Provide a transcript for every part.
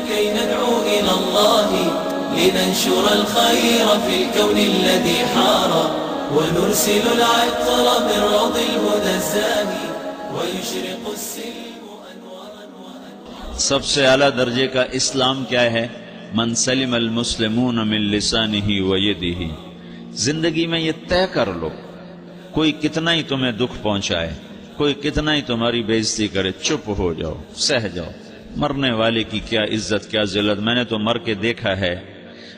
كي ندعو إلى الله لننشر الخير في الكون الذي حار ونرسل العطر من روض الهدى الزاهي ويشرق السلم أنوارا. سب سے اعلیٰ درجے کا اسلام کیا ہے؟ من سلم المسلمون من لسانہ ویدہ. زندگی میں یہ طے کر لو، کوئی کتنا ہی تمہیں دکھ پہنچائے، کوئی کتنا ہی تمہاری بےعزتی کرے، چپ ہو جاؤ، سہ جاؤ. مرنے والے کی کیا عزت، کیا ذلت. میں نے تو مر کے دیکھا ہے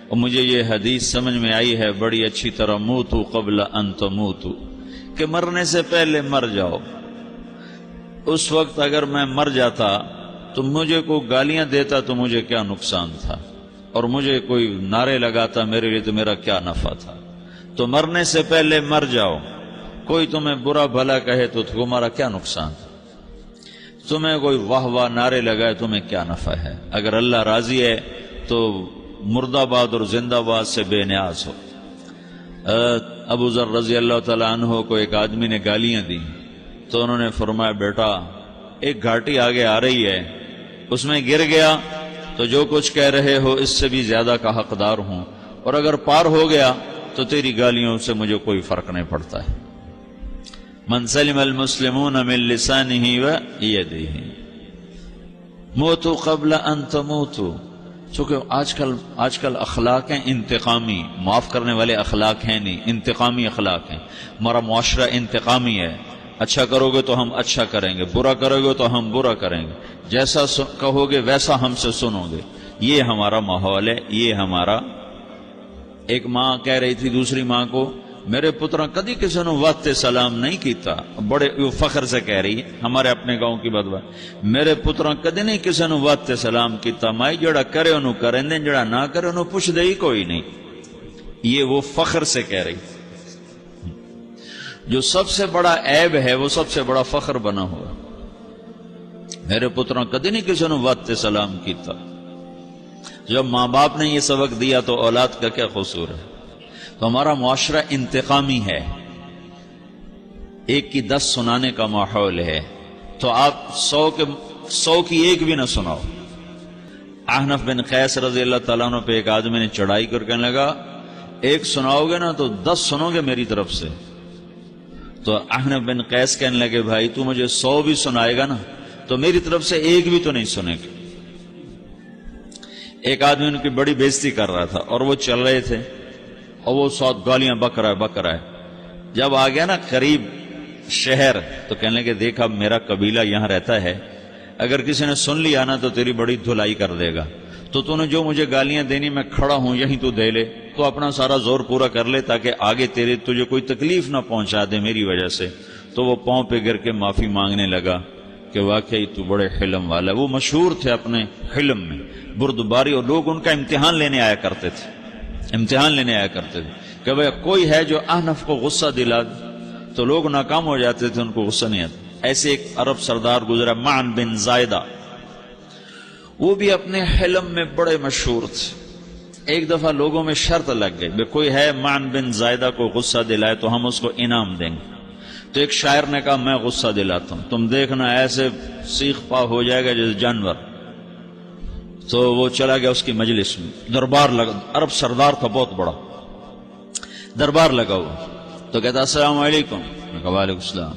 اور مجھے یہ حدیث سمجھ میں آئی ہے بڑی اچھی طرح، موتو قبل ان تموتو، کہ مرنے سے پہلے مر جاؤ. اس وقت اگر میں مر جاتا تو مجھے کوئی گالیاں دیتا تو مجھے کیا نقصان تھا، اور مجھے کوئی نعرے لگاتا میرے لیے تو میرا کیا نفع تھا. تو مرنے سے پہلے مر جاؤ. کوئی تمہیں برا بھلا کہے تو تمہارا کیا نقصان تھا، تمہیں کوئی واہ واہ نعرے لگائے تمہیں کیا نفع ہے. اگر اللہ راضی ہے تو مردہ باد اور زندہ باد سے بے نیاز ہو. ابو ذر رضی اللہ تعالیٰ عنہ کو ایک آدمی نے گالیاں دی تو انہوں نے فرمایا بیٹا ایک گھاٹی آگے آ رہی ہے، اس میں گر گیا تو جو کچھ کہہ رہے ہو اس سے بھی زیادہ کا حقدار ہوں، اور اگر پار ہو گیا تو تیری گالیوں سے مجھے کوئی فرق نہیں پڑتا ہے. من سلم المسلمون من لسانہ ویدہ. موتو قبل ان تموتو. چونکہ آج کل اخلاق ہیں انتقامی، معاف کرنے والے اخلاق ہیں نہیں، انتقامی اخلاق ہیں. ہمارا معاشرہ انتقامی ہے. اچھا کرو گے تو ہم اچھا کریں گے، برا کرو گے تو ہم برا کریں گے، جیسا کہو گے ویسا ہم سے سنو گے. یہ ہمارا ماحول ہے، یہ ہمارا. ایک ماں کہہ رہی تھی دوسری ماں کو، میرے پترا کدی کسی نے وقت سلام نہیں کیتا. بڑے فخر سے کہہ رہی ہے، ہمارے اپنے گاؤں کی بات. میرے پترا کدی نہیں کسی نے وقت سلام کیتا، مائی جڑا کرے انہوں کریں دیں، جڑا نہ کرے انہوں پوچھ دے ہی کوئی نہیں. یہ وہ فخر سے کہہ رہی. جو سب سے بڑا عیب ہے وہ سب سے بڑا فخر بنا ہوا. میرے پترا کدی نہیں کسی نے وقت سلام کیتا. جب ماں باپ نے یہ سبق دیا تو اولاد کا کیا قصور ہے. تو ہمارا معاشرہ انتقامی ہے، ایک کی 10 سنانے کا ماحول ہے. تو آپ 100 کی ایک بھی نہ سناؤ. احنف بن قیس رضی اللہ تعالیٰ عنہ پہ ایک آدمی نے چڑھائی کر کہنے لگا ایک سناؤ گے نا تو 10 سنو گے میری طرف سے. تو احنف بن قیس کہنے لگے بھائی تو مجھے 100 بھی سنائے گا نا تو میری طرف سے ایک بھی تو نہیں سنے گا. ایک آدمی ان کی بڑی بےزتی کر رہا تھا اور وہ چل رہے تھے اور وہ 100 گالیاں بک رہا ہے. جب آ گیا نا قریب شہر تو کہنے لگے دیکھا میرا قبیلہ یہاں رہتا ہے، اگر کسی نے سن لیا نا تو تیری بڑی دھلائی کر دے گا. تو نے جو مجھے گالیاں دینی میں کھڑا ہوں یہیں تو دے لے، تو اپنا سارا زور پورا کر لے تاکہ آگے تجھے کوئی تکلیف نہ پہنچا دے میری وجہ سے. تو وہ پاؤں پہ گر کے معافی مانگنے لگا کہ واقعی تو بڑے حلم والا. وہ مشہور تھے اپنے حلم میں، بردباری، اور لوگ ان کا امتحان لینے آیا کرتے تھے کہ بھئی کوئی ہے جو احنف کو غصہ دلا دے. تو لوگ ناکام ہو جاتے تھے، ان کو غصہ نہیں آتا. ایسے ایک عرب سردار گزرا معن بن زائدہ، وہ بھی اپنے حلم میں بڑے مشہور تھے. ایک دفعہ لوگوں میں شرط لگ گئی بھئی کوئی ہے معن بن زائدہ کو غصہ دلائے تو ہم اس کو انعام دیں گے. تو ایک شاعر نے کہا میں غصہ دلاتا ہوں، تم دیکھنا ایسے سیخ پا ہو جائے گا جیسے جانور. تو وہ چلا گیا اس کی مجلس میں، دربار لگا، عرب سردار تھا بہت بڑا، دربار لگا ہوا. تو کہتا السلام علیکم. وعلیکم السلام.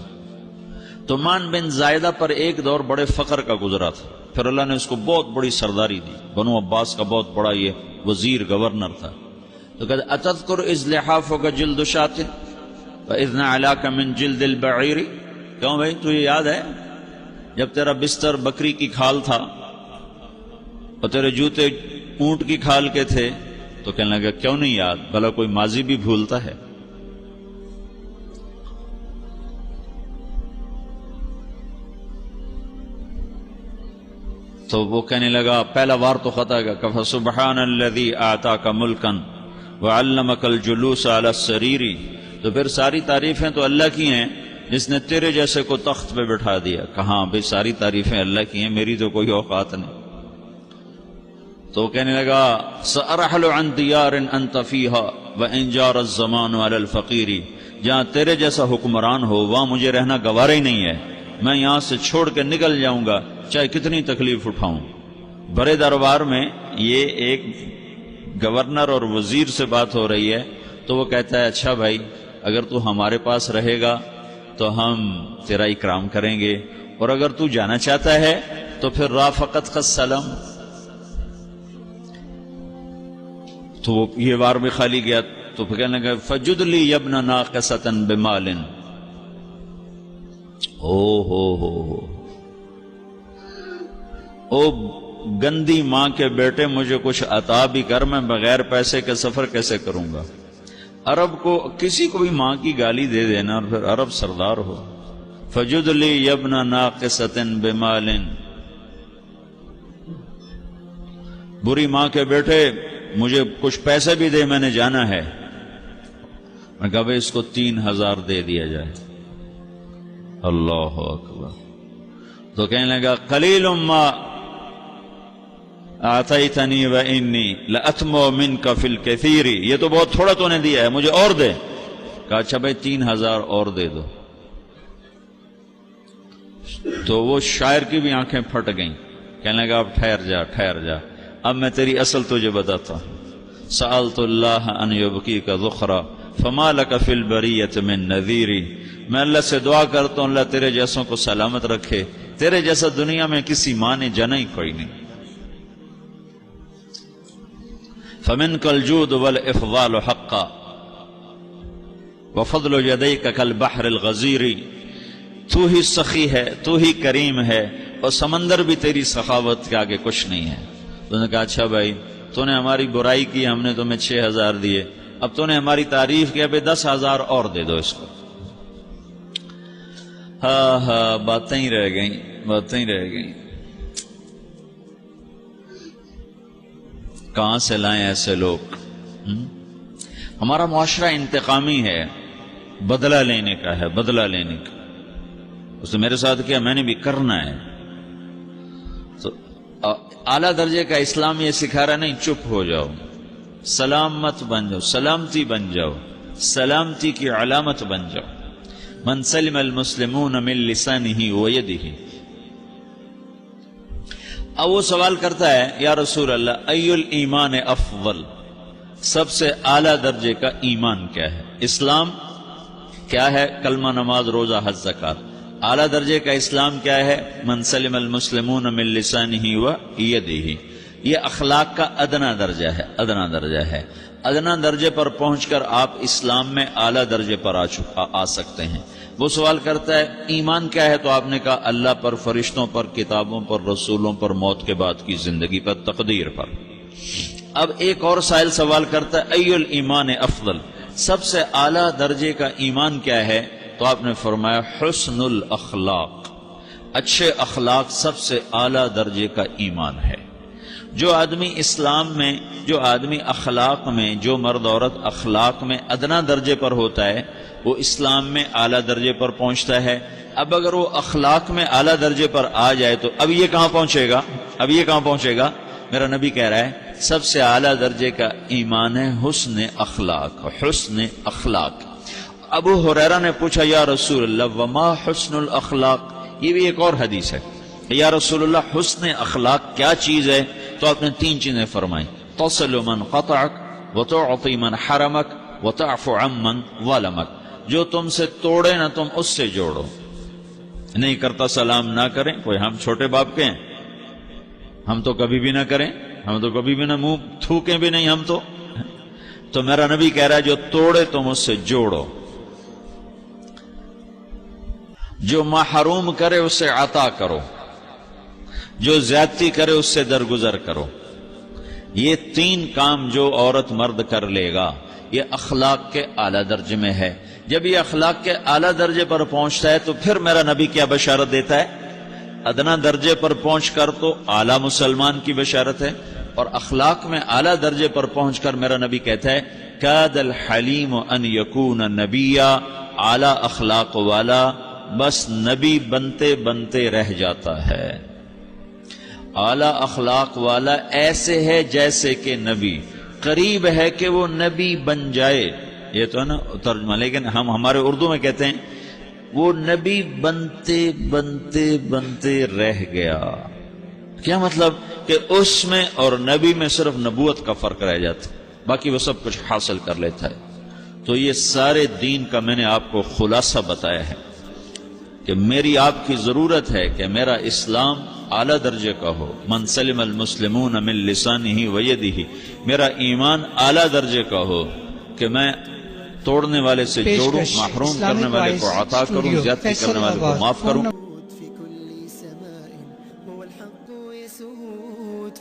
تو معن بن زائدہ پر ایک دور بڑے فقر کا گزرا تھا، پھر اللہ نے اس کو بہت بڑی سرداری دی. بنو عباس کا بہت بڑا یہ وزیر گورنر تھا. تو کہتا اتذکر اذ لحافک جلد شاۃ وَإِذْ نَعْلَاكَ مِنْ جِلْدِ الْبَعِيرِ. کیوں بھائی تجھے یاد ہے جب تیرا بستر بکری کی کھال تھا اور تیرے جوتے اونٹ کی کھال کے تھے؟ تو کہنے لگا کیوں نہیں یاد، بھلا کوئی ماضی بھی بھولتا ہے. تو وہ کہنے لگا پہلا وار تو خطا گا کہ فَسُبْحَانَ الَّذِي أَعْطَاكَ مُلْكًا وَعَلَّمَكَ الْجُلُوسَ عَلَى السَّرِيرِ. تو پھر ساری تعریفیں تو اللہ کی ہیں جس نے تیرے جیسے کو تخت پہ بٹھا دیا. کہاں بھئی ساری تعریفیں اللہ کی ہیں، میری تو کوئی اوقات نہیں. تو کہنے لگا سأرحل عن دیار انت فیها وان جار الزمان علی الفقیر. جہاں تیرے جیسا حکمران ہو وہاں مجھے رہنا گوارا ہی نہیں ہے، میں یہاں سے چھوڑ کے نکل جاؤں گا چاہے کتنی تکلیف اٹھاؤں. بڑے دربار میں یہ ایک گورنر اور وزیر سے بات ہو رہی ہے تو وہ کہتا ہے اچھا بھائی اگر تو ہمارے پاس رہے گا تو ہم تیرا اکرام کریں گے، اور اگر تو جانا چاہتا ہے تو پھر رافقت کا سلام۔ تو وہ یہ بار بھی خالی گیا تو پھر کہنے لگا فجد لی یبن ناقصتا بمال۔ او گندی ماں کے بیٹے مجھے کچھ عطا بھی کر، میں بغیر پیسے کے سفر کیسے کروں گا؟ عرب کو کسی کو بھی ماں کی گالی دے دینا اور پھر عرب سردار ہو۔ فجد لی یبن ناقصتا بمال، بری ماں کے بیٹے مجھے کچھ پیسے بھی دے، میں نے جانا ہے۔ میں کہا بھائی اس کو 3000 دے دیا جائے۔ اللہ اکبر۔ تو کہنے لگا قلیل ما اعطیتنی وانی لاتمو منک فی الکثیر، یہ تو بہت تھوڑا تو نے دیا ہے، مجھے اور دے۔ کہا اچھا بھائی 3000 اور دے دو۔ تو وہ شاعر کی بھی آنکھیں پھٹ گئیں، کہنے لگا اب ٹھہر جا، اب میں تیری اصل تجھے بتاتا ہوں۔ سألت اللہ ان یبقیک ذخرا فما لک فی البریۃ من نذیر، میں اللہ سے دعا کرتا ہوں اللہ تیرے جیسوں کو سلامت رکھے، تیرے جیسا دنیا میں کسی ماں نے جنا ہی کوئی نہیں۔ فمنک الجود والافضال حقا وفضل یدیک کالبحر الغزیر، تو ہی سخی ہے، تو ہی کریم ہے، اور سمندر بھی تیری سخاوت کے آگے کچھ نہیں ہے۔ تو نے کہا اچھا بھائی تو نے ہماری برائی کی، ہم نے تمہیں 6000 دیے، اب تو نے ہماری تعریف کیا، بھائی 10,000 اور دے دو اس کو۔ ہاں باتیں ہی رہ گئیں۔ کہاں سے لائیں ایسے لوگ؟ ہمارا معاشرہ انتقامی ہے، بدلہ لینے کا ہے، اس نے میرے ساتھ کیا میں نے بھی کرنا ہے۔ تو اعلیٰ درجے کا اسلام یہ سکھا رہا نہیں چپ ہو جاؤ، سلام مت بن جاؤ، سلامتی بن جاؤ، سلامتی کی علامت بن جاؤ۔ من سلم المسلمون من لسانہ ویدہ۔ اب وہ سوال کرتا ہے یا رسول اللہ ای الایمان افضل، سب سے اعلیٰ درجے کا ایمان کیا ہے؟ اسلام کیا ہے؟ کلمہ، نماز، روزہ، حج، زکوٰۃ۔ اعلیٰ درجے کا اسلام کیا ہے؟ من سلم المسلمون من لسانہ ویدہ۔ یہ اخلاق کا ادنا درجہ ہے، ادنا درجے پر پہنچ کر آپ اسلام میں اعلیٰ درجے پر آ سکتے ہیں۔ وہ سوال کرتا ہے ایمان کیا ہے؟ تو آپ نے کہا اللہ پر، فرشتوں پر، کتابوں پر، رسولوں پر، موت کے بعد کی زندگی پر، تقدیر پر۔ اب ایک اور سائل سوال کرتا ہے ای الایمان افضل، سب سے اعلیٰ درجے کا ایمان کیا ہے؟ تو آپ نے فرمایا حسن الاخلاق، اچھے اخلاق سب سے اعلیٰ درجے کا ایمان ہے۔ جو آدمی اسلام میں، جو آدمی اخلاق میں، جو مرد عورت اخلاق میں ادنا درجے پر ہوتا ہے وہ اسلام میں اعلیٰ درجے پر پہنچتا ہے۔ اب اگر وہ اخلاق میں اعلیٰ درجے پر آ جائے تو اب یہ کہاں پہنچے گا؟ میرا نبی کہہ رہا ہے سب سے اعلیٰ درجے کا ایمان ہے حسن اخلاق۔ ابو ہریرہ نے پوچھا یا رسول اللہ وما حسن الاخلاق، یہ بھی ایک اور حدیث ہے، یا رسول اللہ حسن اخلاق کیا چیز ہے؟ تو آپ نے 3 چیزیں فرمائیں، تصل من قطعک وتعطی من حرمک وتعفو عمن ظلمک، جو تم سے توڑے نہ تم اس سے جوڑو، نہیں کرتا سلام نہ کریں، کوئی ہم چھوٹے باپ کے ہیں، ہم تو کبھی بھی نہ کریں، ہم تو کبھی بھی نہ منہ تھوکیں بھی نہیں، ہم تو میرا نبی کہہ رہا ہے جو توڑے تم اس سے جوڑو، جو محروم کرے اس سے عطا کرو، جو زیادتی کرے اس سے درگزر کرو۔ یہ 3 کام جو عورت مرد کر لے گا یہ اخلاق کے اعلیٰ درجے میں ہے۔ جب یہ اخلاق کے اعلیٰ درجے پر پہنچتا ہے تو پھر میرا نبی کیا بشارت دیتا ہے؟ ادنا درجے پر پہنچ کر تو اعلیٰ مسلمان کی بشارت ہے، اور اخلاق میں اعلیٰ درجے پر پہنچ کر میرا نبی کہتا ہے کاد الحلیم ان یکون نبیا، اعلیٰ اخلاق والا بس نبی بنتے بنتے رہ جاتا ہے۔ اعلیٰ اخلاق والا ایسے ہے جیسے کہ نبی، قریب ہے کہ وہ نبی بن جائے، یہ تو ہے نا ترجمہ، لیکن ہم ہمارے اردو میں کہتے ہیں وہ نبی بنتے بنتے بنتے رہ گیا۔ کیا مطلب؟ کہ اس میں اور نبی میں صرف نبوت کا فرق رہ جاتا، باقی وہ سب کچھ حاصل کر لیتا ہے۔ تو یہ سارے دین کا میں نے آپ کو خلاصہ بتایا ہے کہ میری آپ کی ضرورت ہے کہ میرا اسلام اعلیٰ درجے کا ہو، من سلم المسلمون من لسانہ ویدہ، میرا ایمان اعلیٰ درجے کا ہو کہ میں توڑنے والے سے جوڑوں، محروم کرنے والے کو عطا کروں، زیادتی کرنے والے کو معاف کروں۔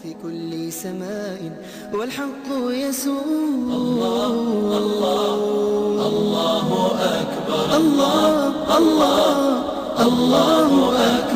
في كل سماء والحق يسود. الله الله الله أكبر، الله الله الله أكبر.